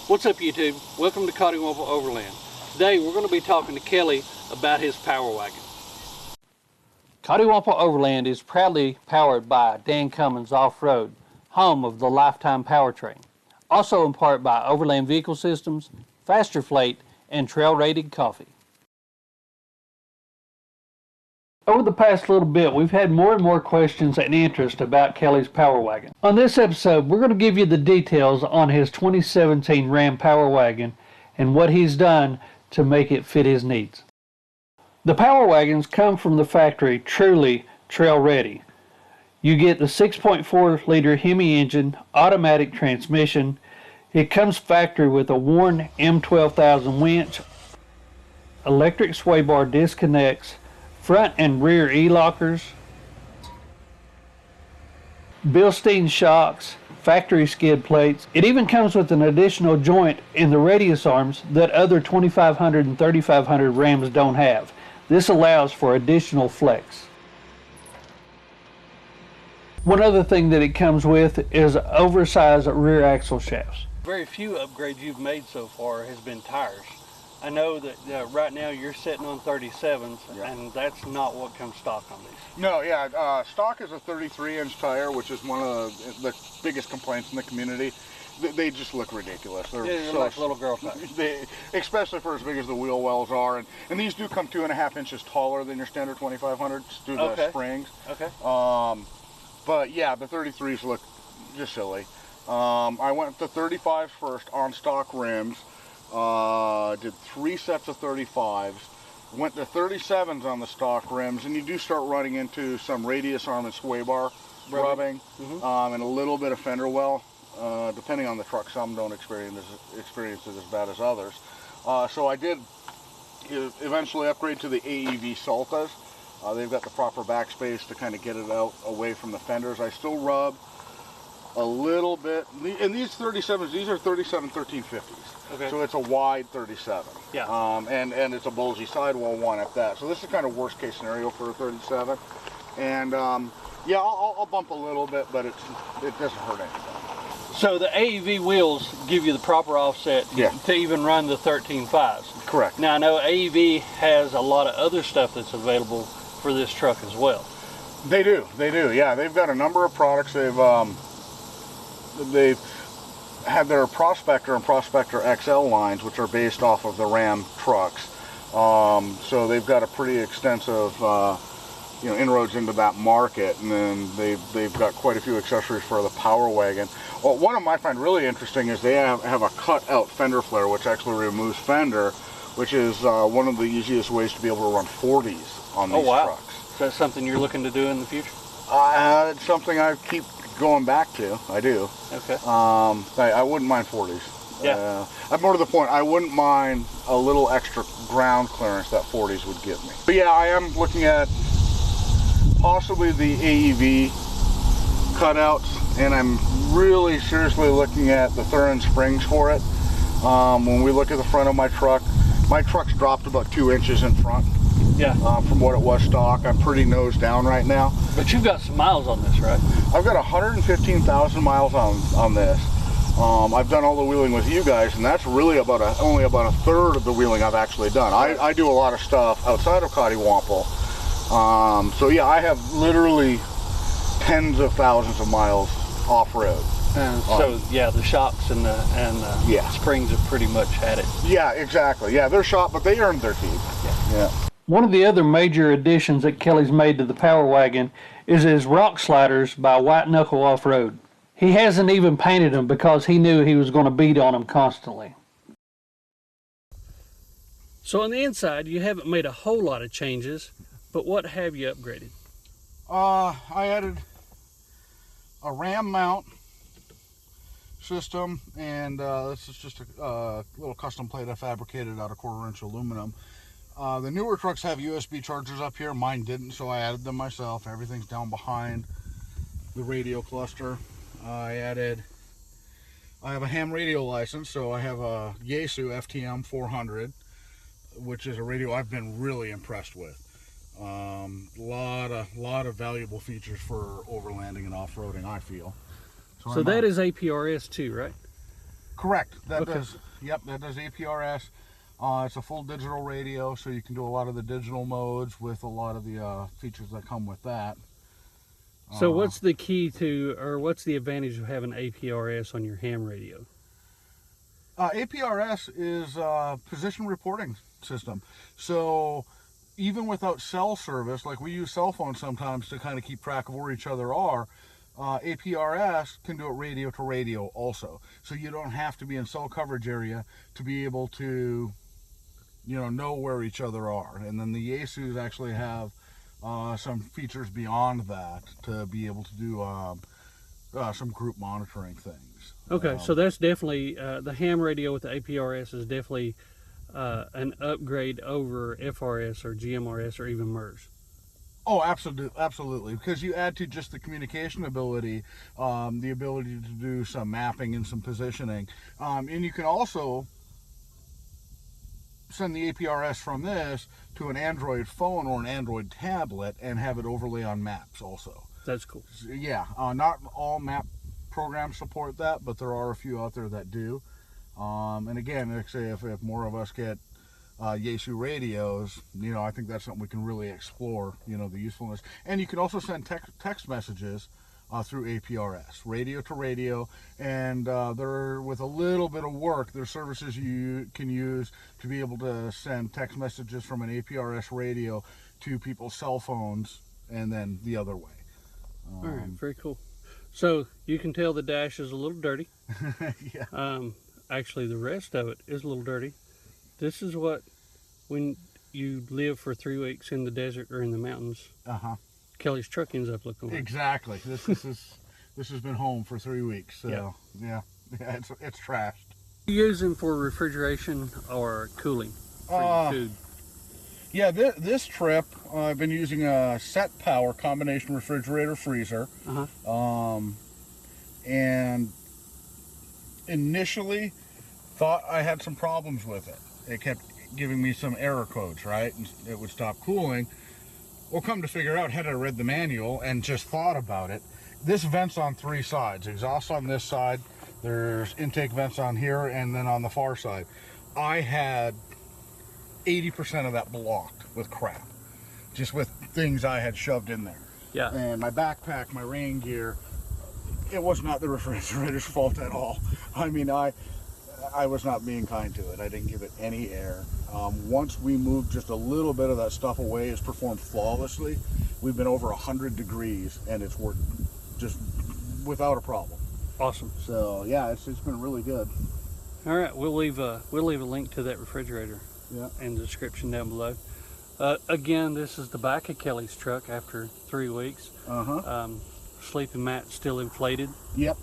What's up, YouTube? Welcome to Coddiwomple Overland. Today we're going to be talking to Kelly about his power wagon. Coddiwomple Overland is proudly powered by Cummins Off-road, home of the Lifetime powertrain. Also in part by Overland Vehicle Systems, Faster Flate, and trail-rated coffee. Over the past little bit, we've had more and more questions and interest about Kelly's power wagon. On this episode, we're going to give you the details on his 2017 Ram power wagon and what he's done to make it fit his needs. The power wagons come from the factory truly trail ready. You get the 6.4 liter Hemi engine, automatic transmission. It comes factory with a worn M12000 winch, electric sway bar disconnects, front and rear E-lockers, Bilstein shocks, factory skid plates. It even comes with an additional joint in the radius arms that other 2500 and 3500 Rams don't have. This allows for additional flex. One other thing that it comes with is oversized rear axle shafts. Very few upgrades you've made so far has been tires. I know that right now you're sitting on 37s, yeah, and that's not what comes stock on these. No, yeah, stock is a 33-inch tire, which is one of the biggest complaints in the community. They just look ridiculous. They're like little girl tires. Especially for as big as the wheel wells are. And these do come 2.5 inches taller than your standard 2500 due to the springs. Okay. But yeah, the 33s look just silly. I went to 35s first on stock rims. Did 3 sets of 35s, went to 37s on the stock rims, and you do start running into some radius arm and sway bar rubbing, and a little bit of fender well, depending on the truck. Some don't experience it as bad as others. So I did eventually upgrade to the AEV Saltas. They've got the proper backspace to kind of get it out away from the fenders. I still rub a little bit, and these 37s, these are 37 1350s. Okay. So it's a wide 37. Yeah. And it's a bulgy sidewall one at that. So this is kind of worst case scenario for a 37. And yeah, I'll bump a little bit, but it doesn't hurt anything. So the AEV wheels give you the proper offset to even run the 13.5s. Correct. Now I know AEV has a lot of other stuff that's available for this truck as well. They do. Yeah, they've got a number of products. They've had their Prospector and Prospector XL lines, which are based off of the Ram trucks. So they've got a pretty extensive inroads into that market, and then they've got quite a few accessories for the power wagon. Well, one of them I find really interesting is they have a cut-out fender flare, which actually removes fender, which is one of the easiest ways to be able to run 40s on these trucks. Is that something you're looking to do in the future? It's something I keep going back to. I do. Okay. I wouldn't mind 40s. Yeah. I'm more to the point, I wouldn't mind a little extra ground clearance that 40s would give me. But yeah, I am looking at possibly the AEV cutouts, and I'm really seriously looking at the Thurin springs for it. When we look at the front of my truck's dropped about 2 inches in front. Yeah. From what it was stock. I'm pretty nose down right now. But you've got some miles on this, right? I've got 115,000 miles on this. I've done all the wheeling with you guys, and that's really only about a third of the wheeling I've actually done. I do a lot of stuff outside of Coddiwomple. So yeah, I have literally tens of thousands of miles off-road. So yeah, the shocks and the springs have pretty much had it. Yeah, exactly. Yeah, they're shot, but they earned their keep. Yeah. One of the other major additions that Kelly's made to the power wagon is his rock sliders by White Knuckle Off-road. He hasn't even painted them because he knew he was going to beat on them constantly. So on the inside, you haven't made a whole lot of changes, but what have you upgraded? I added a Ram mount system, and this is just a little custom plate I fabricated out of 1/4-inch aluminum. The newer trucks have USB chargers up here. Mine didn't, so I added them myself. Everything's down behind the radio cluster. I have a ham radio license, so I have a Yaesu FTM 400, which is a radio I've been really impressed with. Lot of valuable features for overlanding and off-roading, I feel. So that is APRS too, right? Correct. That does. Yep, that does APRS. It's a full digital radio, so you can do a lot of the digital modes with a lot of the features that come with that. So what's the key to, or what's the advantage of having APRS on your ham radio? APRS is a position reporting system. So even without cell service, like we use cell phones sometimes to kind of keep track of where each other are, APRS can do it radio to radio also. So you don't have to be in cell coverage area to be able to, know where each other are. And then the Yaesus actually have some features beyond that to be able to do some group monitoring things. Okay, so that's definitely, the ham radio with the APRS is definitely an upgrade over FRS or GMRS or even MERS. Oh, absolutely. Because you add to just the communication ability, the ability to do some mapping and some positioning. And you can also send the APRS from this to an Android phone or an Android tablet and have it overlay on maps also. That's cool. So, yeah, not all map programs support that, but there are a few out there that do. And again, like I say, if more of us get Yaesu radios, I think that's something we can really explore, the usefulness. And you can also send text messages through APRS, radio to radio, and there, with a little bit of work, there's services you can use to be able to send text messages from an APRS radio to people's cell phones, and then the other way. All right, very cool. So you can tell the dash is a little dirty. Yeah. Actually, the rest of it is a little dirty. This is what, when you live for 3 weeks in the desert or in the mountains, Kelly's truck ends up looking like. Exactly. This has been home for 3 weeks, so yeah, it's trashed. You use them for refrigeration or cooling for your food? Yeah, this trip I've been using a set power combination refrigerator freezer, and initially thought I had some problems with it. It kept giving me some error codes, right? And it would stop cooling. Well, come to figure out, had I read the manual and just thought about it, this vents on 3 sides. Exhaust on this side, there's intake vents on here, and then on the far side. I had 80% of that blocked with crap, just with things I had shoved in there. Yeah. And my backpack, my rain gear, it was not the refrigerator's fault at all. I mean, I was not being kind to it. I didn't give it any air. Once we moved just a little bit of that stuff away, it's performed flawlessly. We've been over 100 degrees and it's worked just without a problem. Awesome. So yeah, it's been really good. All right, we'll leave a link to that refrigerator in the description down below. Again, this is the back of Kelly's truck after 3 weeks. Sleeping mat still inflated. Yep.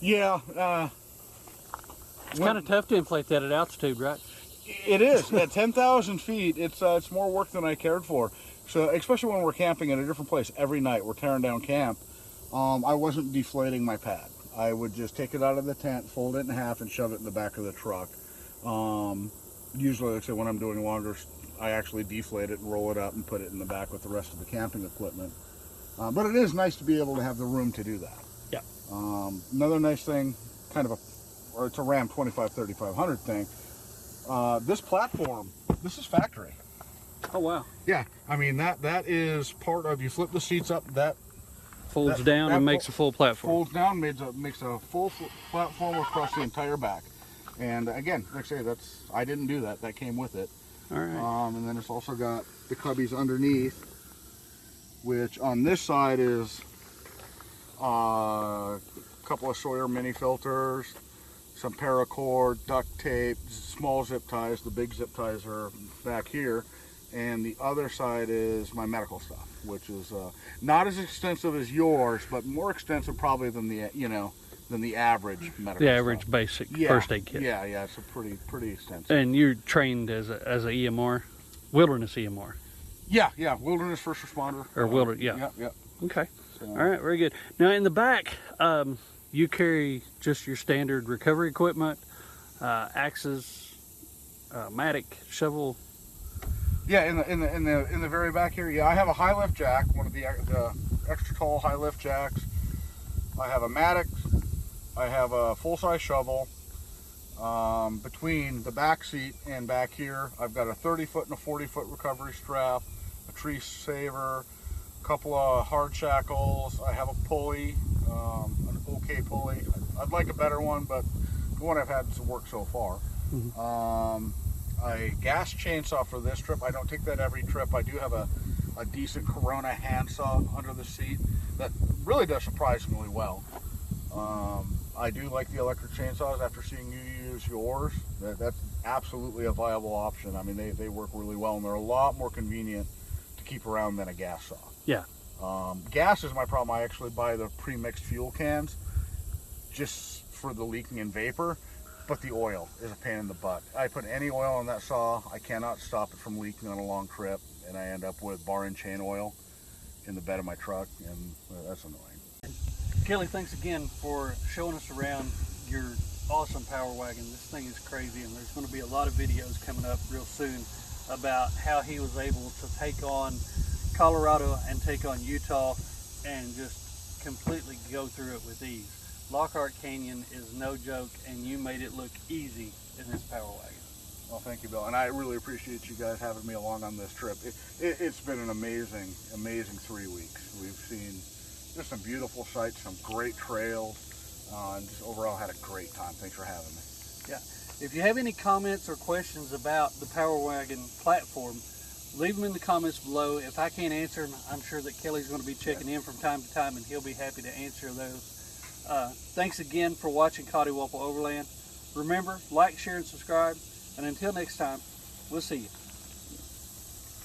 Yeah. It's kind of tough to inflate that at altitude, right? It is. At 10,000 feet, it's more work than I cared for. So, especially when we're camping in a different place every night, we're tearing down camp, I wasn't deflating my pad. I would just take it out of the tent, fold it in half, and shove it in the back of the truck. Usually, like I say, when I'm doing longer, I actually deflate it and roll it up and put it in the back with the rest of the camping equipment. But it is nice to be able to have the room to do that. Yeah. Another nice thing, it's a Ram 25-3500 thing. This platform, this is factory. Oh wow. Yeah, I mean that is part of, you flip the seats up, that folds down and makes a full platform. Folds down, makes a full platform across the entire back. And again, like I say, I didn't do that. That came with it. All right. And then it's also got the cubbies underneath, which on this side is a couple of Sawyer mini filters, some paracord, duct tape, small zip ties. The big zip ties are back here. And the other side is my medical stuff, which is not as extensive as yours, but more extensive probably than the average medical. The average stuff. Basic first aid kit. Yeah, it's a pretty extensive. And you're trained as a EMR, wilderness EMR. Yeah, wilderness first responder. Or wilderness, Yeah. Okay. So, all right, very good. Now in the back, you carry just your standard recovery equipment, axes, mattock, shovel. Yeah, in the very back here, yeah, I have a high lift jack, one of the extra tall high lift jacks. I have a mattock. I have a full size shovel. Between the back seat and back here, I've got a 30-foot and a 40-foot recovery strap, a tree saver, a couple of hard shackles. I have a pulley, an okay pulley. I'd like a better one, but the one I've had has worked so far. A gas chainsaw for this trip. I don't take that every trip. I do have a decent Corona handsaw under the seat that really does surprisingly well. I do like the electric chainsaws after seeing you use yours. That's absolutely a viable option. I mean, they work really well, and they're a lot more convenient to keep around than a gas saw. Yeah. Gas is my problem. I actually buy the pre-mixed fuel cans just for the leaking and vapor, but the oil is a pain in the butt. I put any oil on that saw, I cannot stop it from leaking on a long trip, and I end up with bar and chain oil in the bed of my truck, and that's annoying. Kelly, thanks again for showing us around your awesome Power Wagon. This thing is crazy, and there's going to be a lot of videos coming up real soon about how he was able to take on Colorado and take on Utah and just completely go through it with ease. Lockhart Canyon is no joke, and you made it look easy in this Power Wagon. Well, thank you, Bill, and I really appreciate you guys having me along on this trip. It's been an amazing 3 weeks. We've seen just some beautiful sights, some great trails, and just overall had a great time. Thanks for having me. Yeah. If you have any comments or questions about the Power Wagon platform, leave them in the comments below. If I can't answer them, I'm sure that Kelly's going to be checking in from time to time, and he'll be happy to answer those. Thanks again for watching Coddiwomple Overland. Remember, like, share, and subscribe. And until next time, we'll see you.